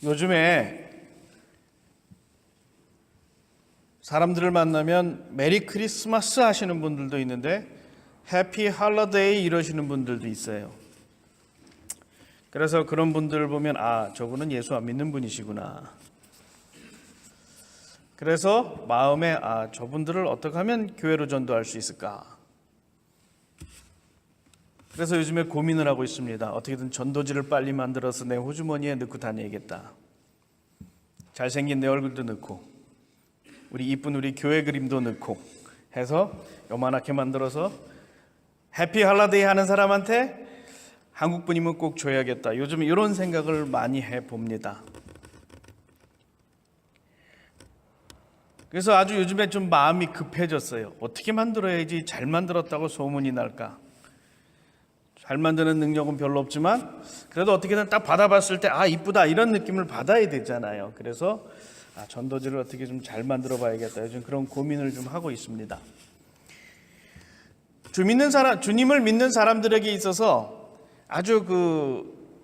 요즘에 사람들을 만나면 메리 크리스마스 하시는 분들도 있는데 해피 할러데이 이러시는 분들도 있어요. 그래서 그런 분들을 보면 저분은 예수 안 믿는 분이시구나. 그래서 마음에 저분들을 어떻게 하면 교회로 전도할 수 있을까? 그래서 요즘에 고민을 하고 있습니다. 어떻게든 전도지를 빨리 만들어서 내 호주머니에 넣고 다녀야겠다. 잘생긴 내 얼굴도 넣고 우리 이쁜 우리 교회 그림도 넣고 해서 요만하게 만들어서 해피 할러데이 하는 사람한테 한국 분이면 꼭 줘야겠다. 요즘 이런 생각을 많이 해봅니다. 그래서 아주 요즘에 좀 마음이 급해졌어요. 어떻게 만들어야지 잘 만들었다고 소문이 날까? 잘 만드는 능력은 별로 없지만 그래도 어떻게든 딱 받아봤을 때 이쁘다 이런 느낌을 받아야 되잖아요. 그래서 전도지를 어떻게 좀 잘 만들어 봐야겠다. 요즘 그런 고민을 좀 하고 있습니다. 주님을 믿는 사람들에게 있어서 아주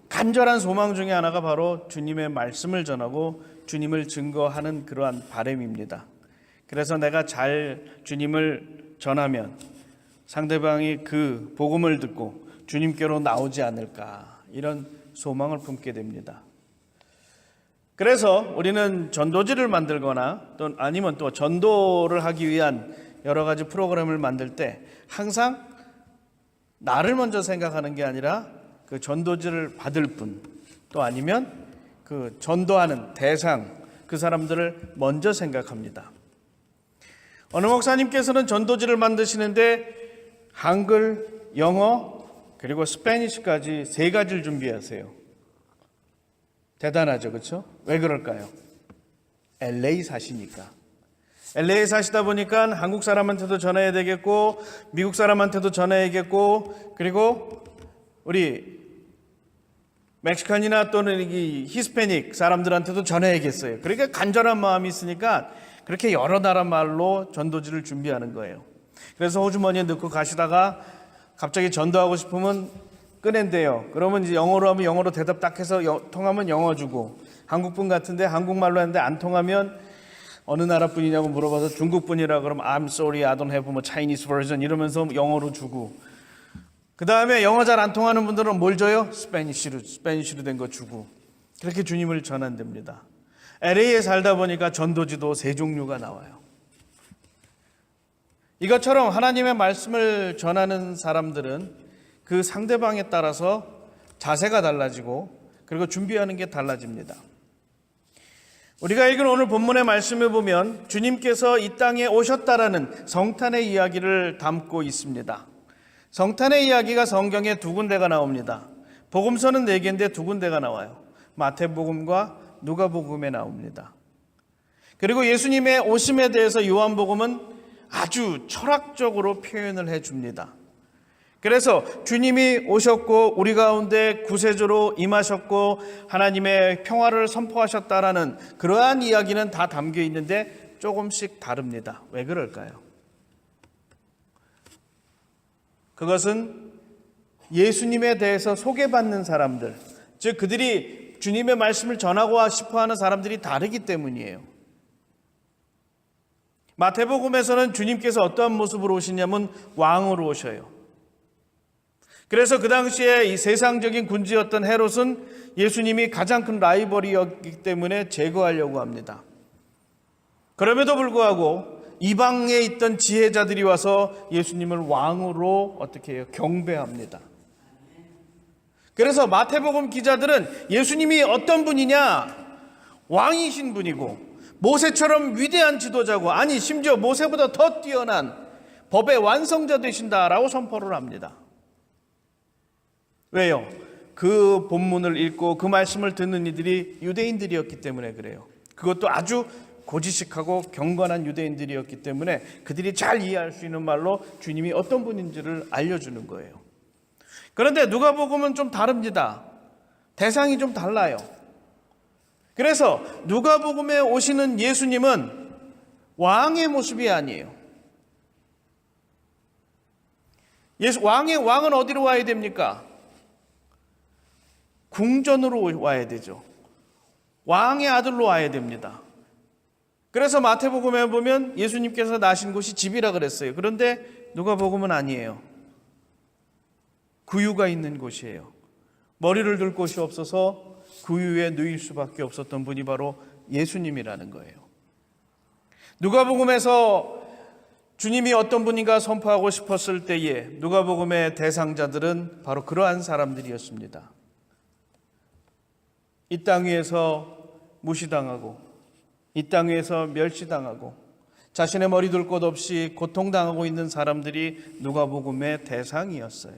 간절한 소망 중에 하나가 바로 주님의 말씀을 전하고 주님을 증거하는 그러한 바람입니다. 그래서 내가 잘 주님을 전하면 상대방이 그 복음을 듣고 주님께로 나오지 않을까 이런 소망을 품게 됩니다. 그래서 우리는 전도지를 만들거나 아니면 또 전도를 하기 위한 여러 가지 프로그램을 만들 때 항상 나를 먼저 생각하는 게 아니라 그 전도지를 받을 분, 또 아니면 그 전도하는 대상, 그 사람들을 먼저 생각합니다. 어느 목사님께서는 전도지를 만드시는데 한글, 영어, 그리고 스페니쉬까지 3가지를 준비하세요. 대단하죠, 그렇죠? 왜 그럴까요? LA 사시니까. LA에 사시다 보니까 한국 사람한테도 전해야 되겠고 미국 사람한테도 전해야겠고 그리고 우리 멕시칸이나 또는 히스패닉 사람들한테도 전해야겠어요. 그러니까 간절한 마음이 있으니까 그렇게 여러 나라 말로 전도지를 준비하는 거예요. 그래서 호주머니에 넣고 가시다가 갑자기 전도하고 싶으면 꺼낸대요. 그러면 이제 영어로 하면 영어로 대답 딱 해서 통하면 영어 주고, 한국분 같은데 한국말로 하는데 안 통하면 어느 나라 분이냐고 물어봐서 중국 분이라 그러면 I'm sorry, I don't have a Chinese version 이러면서 영어로 주고, 그 다음에 영어 잘 안 통하는 분들은 뭘 줘요? 스페니쉬로 된 거 주고. 그렇게 주님을 전한답니다. LA에 살다 보니까 전도지도 3종류가 나와요. 이것처럼 하나님의 말씀을 전하는 사람들은 그 상대방에 따라서 자세가 달라지고 그리고 준비하는 게 달라집니다. 우리가 읽은 오늘 본문의 말씀을 보면 주님께서 이 땅에 오셨다라는 성탄의 이야기를 담고 있습니다. 성탄의 이야기가 성경에 2군데가 나옵니다. 복음서는 4개인데 2군데가 나와요. 마태복음과 누가복음에 나옵니다. 그리고 예수님의 오심에 대해서 요한복음은 아주 철학적으로 표현을 해줍니다. 그래서 주님이 오셨고 우리 가운데 구세주로 임하셨고 하나님의 평화를 선포하셨다라는 그러한 이야기는 다 담겨 있는데 조금씩 다릅니다. 왜 그럴까요? 그것은 예수님에 대해서 소개받는 사람들, 즉 그들이 주님의 말씀을 전하고 싶어하는 사람들이 다르기 때문이에요. 마태복음에서는 주님께서 어떠한 모습으로 오시냐면 왕으로 오셔요. 그래서 그 당시에 이 세상적인 군주였던 헤롯은 예수님이 가장 큰 라이벌이었기 때문에 제거하려고 합니다. 그럼에도 불구하고 이방에 있던 지혜자들이 와서 예수님을 왕으로 어떻게 해요? 경배합니다. 그래서 마태복음 기자들은 예수님이 어떤 분이냐? 왕이신 분이고 모세처럼 위대한 지도자고, 아니 심지어 모세보다 더 뛰어난 법의 완성자 되신다라고 선포를 합니다. 왜요? 그 본문을 읽고 그 말씀을 듣는 이들이 유대인들이었기 때문에 그래요. 그것도 아주 고지식하고 경건한 유대인들이었기 때문에 그들이 잘 이해할 수 있는 말로 주님이 어떤 분인지를 알려주는 거예요. 그런데 누가복음은 좀 다릅니다. 대상이 좀 달라요. 그래서 누가복음에 오시는 예수님은 왕의 모습이 아니에요. 왕은 어디로 와야 됩니까? 궁전으로 와야 되죠. 왕의 아들로 와야 됩니다. 그래서 마태복음에 보면 예수님께서 나신 곳이 집이라 그랬어요. 그런데 누가복음은 아니에요. 구유가 있는 곳이에요. 머리를 둘 곳이 없어서 구유에 누일 수밖에 없었던 분이 바로 예수님이라는 거예요. 누가복음에서 주님이 어떤 분인가 선포하고 싶었을 때에 누가복음의 대상자들은 바로 그러한 사람들이었습니다. 이 땅 위에서 무시당하고 이 땅 위에서 멸시당하고 자신의 머리 둘 곳 없이 고통당하고 있는 사람들이 누가복음의 대상이었어요.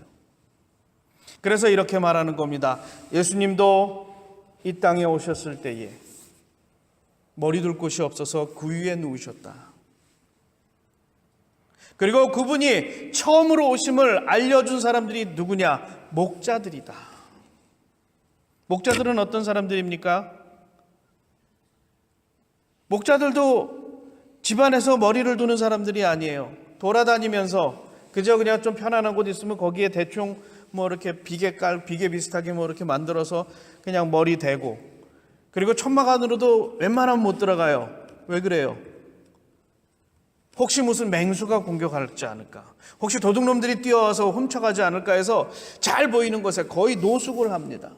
그래서 이렇게 말하는 겁니다. 예수님도 이 땅에 오셨을 때에 머리 둘 곳이 없어서 구유에 누우셨다. 그리고 그분이 처음으로 오심을 알려준 사람들이 누구냐? 목자들이다. 목자들은 어떤 사람들입니까? 목자들도 집안에서 머리를 두는 사람들이 아니에요. 돌아다니면서 그저 그냥 좀 편안한 곳 있으면 거기에 대충 이렇게 비계 비슷하게 이렇게 만들어서 그냥 머리 대고, 그리고 천막 안으로도 웬만하면 못 들어가요. 왜 그래요? 혹시 무슨 맹수가 공격하지 않을까? 혹시 도둑놈들이 뛰어와서 훔쳐가지 않을까 해서 잘 보이는 곳에 거의 노숙을 합니다.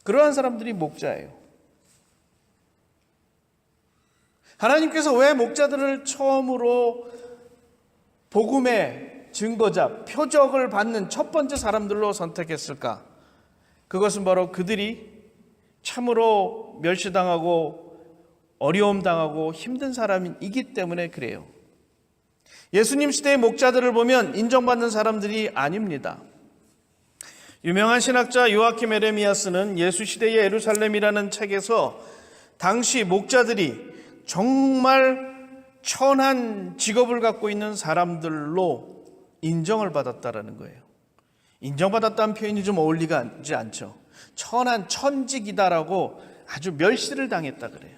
그러한 사람들이 목자예요. 하나님께서 왜 목자들을 처음으로 복음의 증거자, 표적을 받는 첫 번째 사람들로 선택했을까? 그것은 바로 그들이 참으로 멸시당하고 어려움 당하고 힘든 사람이기 때문에 그래요. 예수님 시대의 목자들을 보면 인정받는 사람들이 아닙니다. 유명한 신학자 요아킴 에레미야스는 예수 시대의 예루살렘이라는 책에서 당시 목자들이 정말 천한 직업을 갖고 있는 사람들로 인정을 받았다라는 거예요. 인정받았다는 표현이 좀 어울리지 않죠. 천한 천직이다라고 아주 멸시를 당했다 그래요.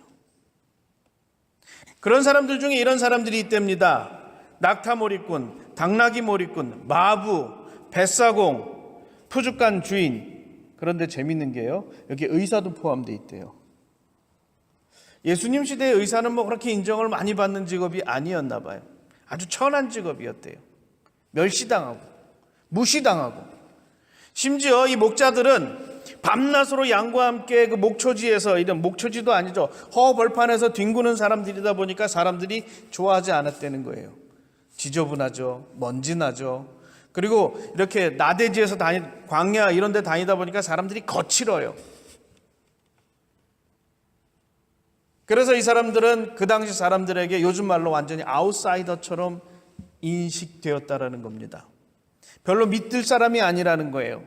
그런 사람들 중에 이런 사람들이 있답니다. 낙타몰이꾼, 당나귀몰이꾼, 마부, 뱃사공, 푸죽간 주인. 그런데 재밌는 게요, 여기 의사도 포함되어 있대요. 예수님 시대의 의사는 그렇게 인정을 많이 받는 직업이 아니었나 봐요. 아주 천한 직업이었대요. 멸시당하고 무시당하고, 심지어 이 목자들은 밤낮으로 양과 함께 그 목초지에서, 이런 목초지도 아니죠, 허벌판에서 뒹구는 사람들이다 보니까 사람들이 좋아하지 않았다는 거예요. 지저분하죠, 먼지나죠. 그리고 이렇게 나대지에서 광야 이런 데 다니다 보니까 사람들이 거칠어요. 그래서 이 사람들은 그 당시 사람들에게 요즘 말로 완전히 아웃사이더처럼 인식되었다라는 겁니다. 별로 믿을 사람이 아니라는 거예요.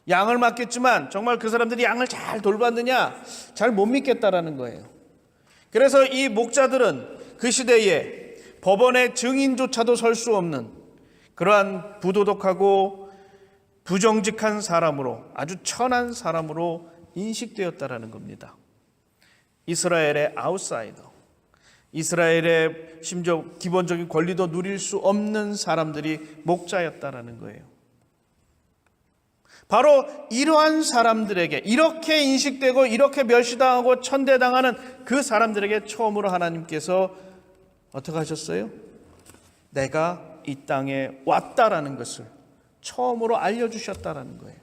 양을 맡겼지만 정말 그 사람들이 양을 잘 돌봤느냐? 잘 못 믿겠다라는 거예요. 그래서 이 목자들은 그 시대에 법원의 증인조차도 설 수 없는 그러한 부도덕하고 부정직한 사람으로, 아주 천한 사람으로 인식되었다라는 겁니다. 이스라엘의 아웃사이더, 이스라엘의 심지어 기본적인 권리도 누릴 수 없는 사람들이 목자였다라는 거예요. 바로 이러한 사람들에게, 이렇게 인식되고 이렇게 멸시당하고 천대당하는 그 사람들에게 처음으로 하나님께서 어떻게 하셨어요? 내가 이 땅에 왔다라는 것을 처음으로 알려주셨다라는 거예요.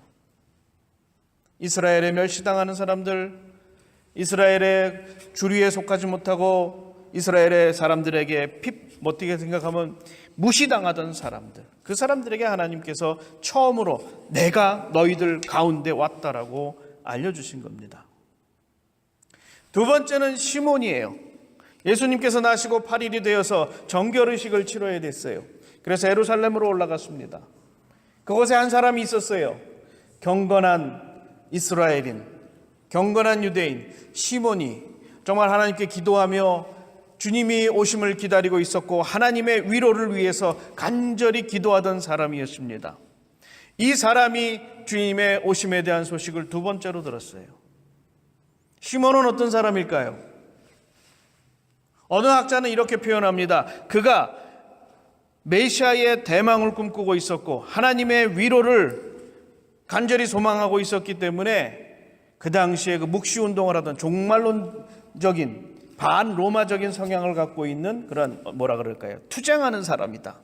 이스라엘에 멸시당하는 사람들, 이스라엘의 주류에 속하지 못하고 이스라엘의 사람들에게 어떻게 생각하면 무시당하던 사람들, 그 사람들에게 하나님께서 처음으로 내가 너희들 가운데 왔다라고 알려주신 겁니다. 두 번째는 시몬이에요. 예수님께서 나시고 8일이 되어서 정결의식을 치러야 됐어요. 그래서 예루살렘으로 올라갔습니다. 그곳에 한 사람이 있었어요. 경건한 이스라엘인, 경건한 유대인 시몬이 정말 하나님께 기도하며 주님이 오심을 기다리고 있었고 하나님의 위로를 위해서 간절히 기도하던 사람이었습니다. 이 사람이 주님의 오심에 대한 소식을 두 번째로 들었어요. 시몬은 어떤 사람일까요? 어느 학자는 이렇게 표현합니다. 그가 메시아의 대망을 꿈꾸고 있었고 하나님의 위로를 간절히 소망하고 있었기 때문에 그 당시에 그 묵시 운동을 하던 종말론적인 반로마적인 성향을 갖고 있는 그런 뭐라 그럴까요? 투쟁하는 사람이다.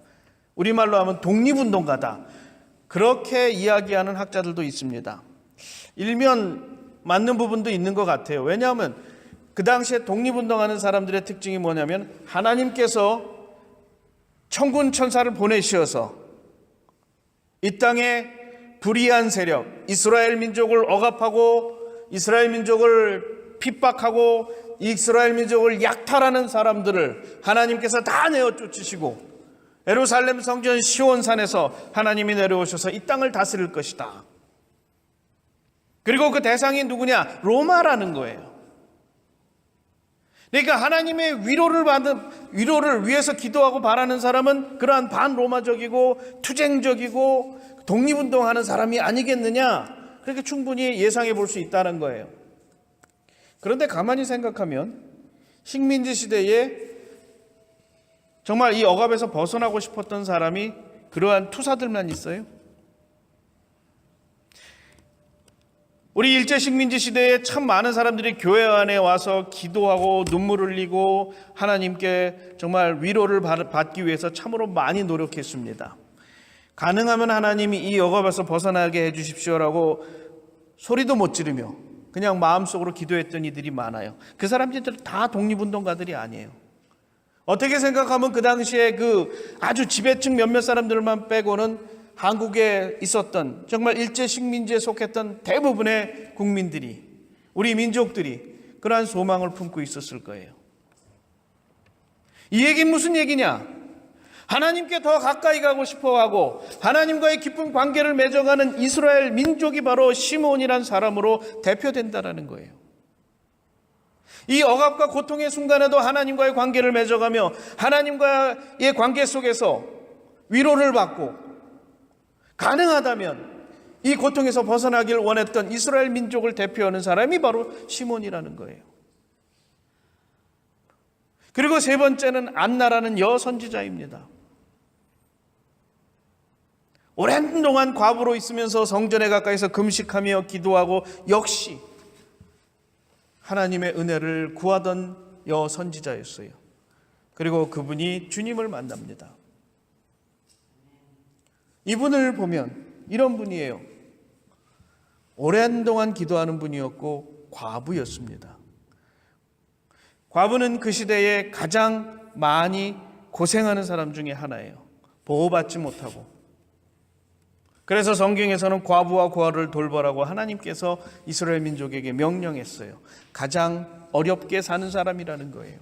우리말로 하면 독립운동가다. 그렇게 이야기하는 학자들도 있습니다. 일면 맞는 부분도 있는 것 같아요. 왜냐하면 그 당시에 독립운동하는 사람들의 특징이 뭐냐면 하나님께서 천군 천사를 보내시어서 이 땅에 불의한 세력, 이스라엘 민족을 억압하고 이스라엘 민족을 핍박하고 이스라엘 민족을 약탈하는 사람들을 하나님께서 다 내어 쫓으시고 예루살렘 성전 시온산에서 하나님이 내려오셔서 이 땅을 다스릴 것이다. 그리고 그 대상이 누구냐? 로마라는 거예요. 그러니까 하나님의 위로를 위해서 기도하고 바라는 사람은 그러한 반로마적이고 투쟁적이고 독립운동하는 사람이 아니겠느냐? 그렇게 충분히 예상해 볼 수 있다는 거예요. 그런데 가만히 생각하면 식민지 시대에 정말 이 억압에서 벗어나고 싶었던 사람이 그러한 투사들만 있어요? 우리 일제 식민지 시대에 참 많은 사람들이 교회 안에 와서 기도하고 눈물 흘리고 하나님께 정말 위로를 받기 위해서 참으로 많이 노력했습니다. 가능하면 하나님이 이 억압에서 벗어나게 해주십시오라고 소리도 못 지르며 그냥 마음속으로 기도했던 이들이 많아요. 그 사람들은 다 독립운동가들이 아니에요. 어떻게 생각하면 그 당시에 그 아주 지배층 몇몇 사람들만 빼고는 한국에 있었던 정말 일제 식민지에 속했던 대부분의 국민들이, 우리 민족들이 그러한 소망을 품고 있었을 거예요. 이 얘기는 무슨 얘기냐? 하나님께 더 가까이 가고 싶어하고 하나님과의 깊은 관계를 맺어가는 이스라엘 민족이 바로 시므온이란 사람으로 대표된다라는 거예요. 이 억압과 고통의 순간에도 하나님과의 관계를 맺어가며 하나님과의 관계 속에서 위로를 받고 가능하다면 이 고통에서 벗어나길 원했던 이스라엘 민족을 대표하는 사람이 바로 시몬이라는 거예요. 그리고 세 번째는 안나라는 여선지자입니다. 오랜 동안 과부로 있으면서 성전에 가까이서 금식하며 기도하고 역시 하나님의 은혜를 구하던 여선지자였어요. 그리고 그분이 주님을 만납니다. 이분을 보면 이런 분이에요. 오랜 동안 기도하는 분이었고 과부였습니다. 과부는 그 시대에 가장 많이 고생하는 사람 중에 하나예요. 보호받지 못하고. 그래서 성경에서는 과부와 고아를 돌보라고 하나님께서 이스라엘 민족에게 명령했어요. 가장 어렵게 사는 사람이라는 거예요.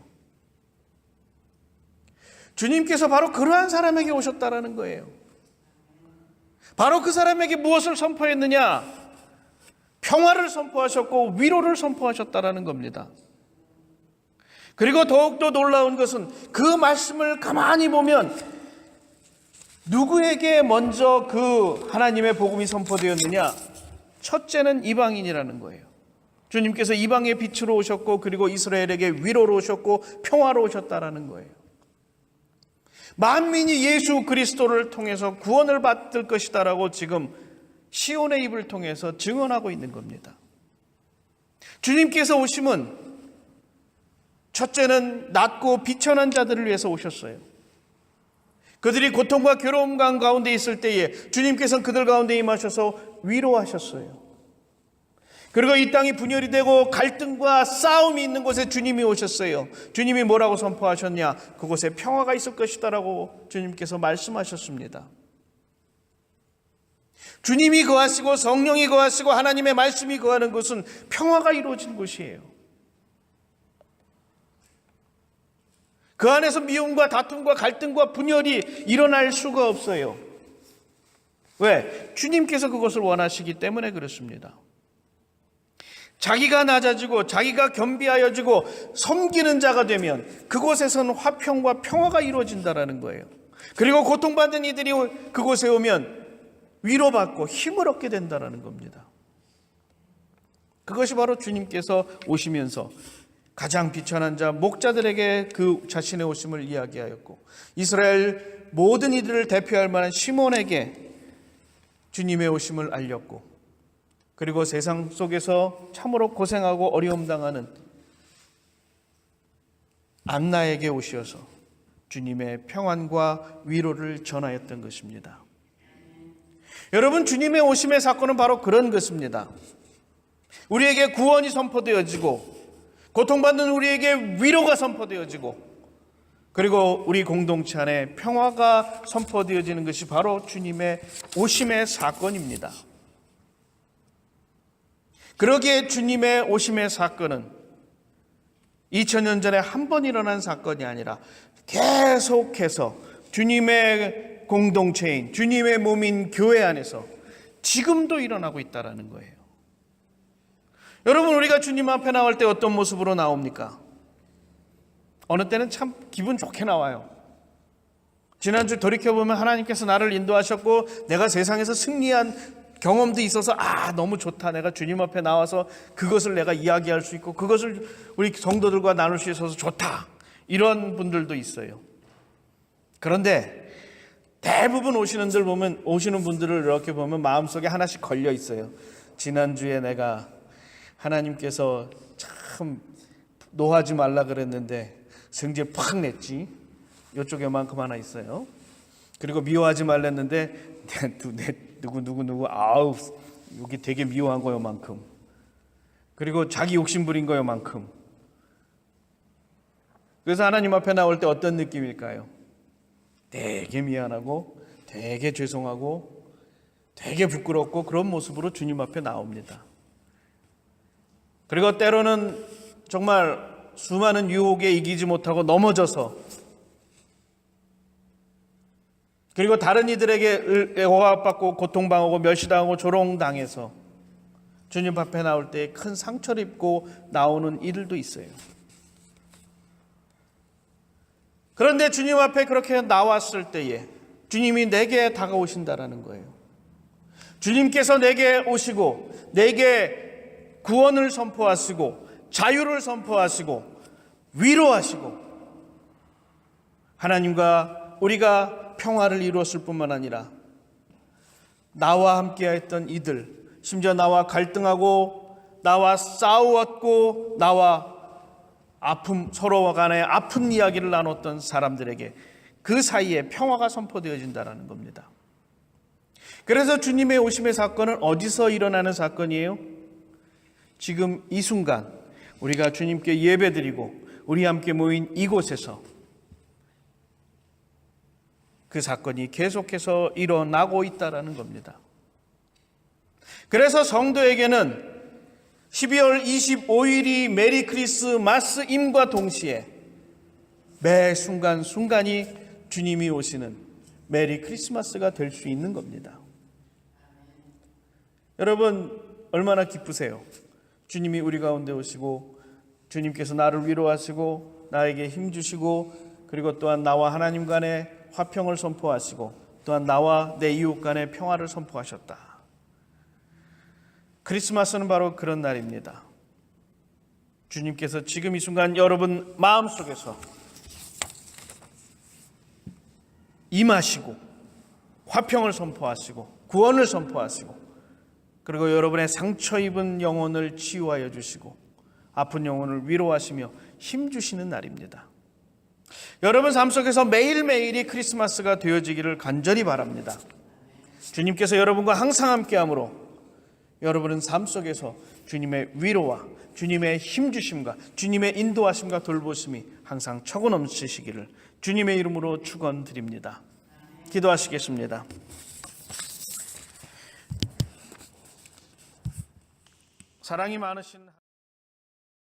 주님께서 바로 그러한 사람에게 오셨다라는 거예요. 바로 그 사람에게 무엇을 선포했느냐? 평화를 선포하셨고 위로를 선포하셨다라는 겁니다. 그리고 더욱더 놀라운 것은 그 말씀을 가만히 보면 누구에게 먼저 그 하나님의 복음이 선포되었느냐? 첫째는 이방인이라는 거예요. 주님께서 이방의 빛으로 오셨고 그리고 이스라엘에게 위로로 오셨고 평화로 오셨다라는 거예요. 만민이 예수 그리스도를 통해서 구원을 받을 것이다라고 지금 시온의 입을 통해서 증언하고 있는 겁니다. 주님께서 오심은 첫째는 낮고 비천한 자들을 위해서 오셨어요. 그들이 고통과 괴로움 가운데 있을 때에 주님께서는 그들 가운데 임하셔서 위로하셨어요. 그리고 이 땅이 분열이 되고 갈등과 싸움이 있는 곳에 주님이 오셨어요. 주님이 뭐라고 선포하셨냐? 그곳에 평화가 있을 것이다라고 주님께서 말씀하셨습니다. 주님이 거하시고 성령이 거하시고 하나님의 말씀이 거하는 곳은 평화가 이루어진 곳이에요. 그 안에서 미움과 다툼과 갈등과 분열이 일어날 수가 없어요. 왜? 주님께서 그것을 원하시기 때문에 그렇습니다. 자기가 낮아지고 자기가 겸비하여지고 섬기는 자가 되면 그곳에서는 화평과 평화가 이루어진다는 거예요. 그리고 고통받는 이들이 그곳에 오면 위로받고 힘을 얻게 된다는 겁니다. 그것이 바로 주님께서 오시면서 가장 비천한 자 목자들에게 그 자신의 오심을 이야기하였고 이스라엘 모든 이들을 대표할 만한 시몬에게 주님의 오심을 알렸고 그리고 세상 속에서 참으로 고생하고 어려움 당하는 안나에게 오셔서 주님의 평안과 위로를 전하였던 것입니다. 여러분, 주님의 오심의 사건은 바로 그런 것입니다. 우리에게 구원이 선포되어지고 고통받는 우리에게 위로가 선포되어지고 그리고 우리 공동체 안에 평화가 선포되어지는 것이 바로 주님의 오심의 사건입니다. 그러기에 주님의 오심의 사건은 2000년 전에 한 번 일어난 사건이 아니라 계속해서 주님의 공동체인 주님의 몸인 교회 안에서 지금도 일어나고 있다는 거예요. 여러분, 우리가 주님 앞에 나올 때 어떤 모습으로 나옵니까? 어느 때는 참 기분 좋게 나와요. 지난주 돌이켜보면 하나님께서 나를 인도하셨고 내가 세상에서 승리한 경험도 있어서 너무 좋다. 내가 주님 앞에 나와서 그것을 내가 이야기할 수 있고 그것을 우리 성도들과 나눌 수 있어서 좋다. 이런 분들도 있어요. 그런데 대부분 오시는 분들을 이렇게 보면 마음속에 하나씩 걸려 있어요. 지난주에 내가 하나님께서 참 노하지 말라 그랬는데 성질 팍 냈지. 이쪽에 만큼 하나 있어요. 그리고 미워하지 말랬는데 누구 아우 여기 되게 미워한 거요만큼. 그리고 자기 욕심 부린 거요만큼. 그래서 하나님 앞에 나올 때 어떤 느낌일까요? 되게 미안하고 되게 죄송하고 되게 부끄럽고 그런 모습으로 주님 앞에 나옵니다. 그리고 때로는 정말 수많은 유혹에 이기지 못하고 넘어져서 그리고 다른 이들에게 억압받고 고통당하고 멸시당하고 조롱당해서 주님 앞에 나올 때 큰 상처를 입고 나오는 이들도 있어요. 그런데 주님 앞에 그렇게 나왔을 때에 주님이 내게 다가오신다라는 거예요. 주님께서 내게 오시고 내게 구원을 선포하시고 자유를 선포하시고 위로하시고 하나님과 우리가 평화를 이루었을 뿐만 아니라 나와 함께했던 이들, 심지어 나와 갈등하고 나와 싸우었고 나와 서로 간에 아픈 이야기를 나눴던 사람들에게 그 사이에 평화가 선포되어진다는 겁니다. 그래서 주님의 오심의 사건은 어디서 일어나는 사건이에요? 지금 이 순간 우리가 주님께 예배드리고 우리 함께 모인 이곳에서 그 사건이 계속해서 일어나고 있다는 겁니다. 그래서 성도에게는 12월 25일이 메리 크리스마스임과 동시에 매 순간순간이 주님이 오시는 메리 크리스마스가 될 수 있는 겁니다. 여러분, 얼마나 기쁘세요? 주님이 우리 가운데 오시고 주님께서 나를 위로하시고 나에게 힘주시고 그리고 또한 나와 하나님 간의 화평을 선포하시고 또한 나와 내 이웃 간의 평화를 선포하셨다. 크리스마스는 바로 그런 날입니다. 주님께서 지금 이 순간 여러분 마음속에서 임하시고 화평을 선포하시고 구원을 선포하시고 그리고 여러분의 상처 입은 영혼을 치유하여 주시고 아픈 영혼을 위로하시며 힘주시는 날입니다. 여러분 삶 속에서 매일매일이 크리스마스가 되어지기를 간절히 바랍니다. 주님께서 여러분과 항상 함께함으로 여러분은 삶 속에서 주님의 위로와 주님의 힘주심과 주님의 인도하심과 돌보심이 항상 차고 넘치시기를 주님의 이름으로 축원드립니다. 기도하시겠습니다. 사랑이 많으신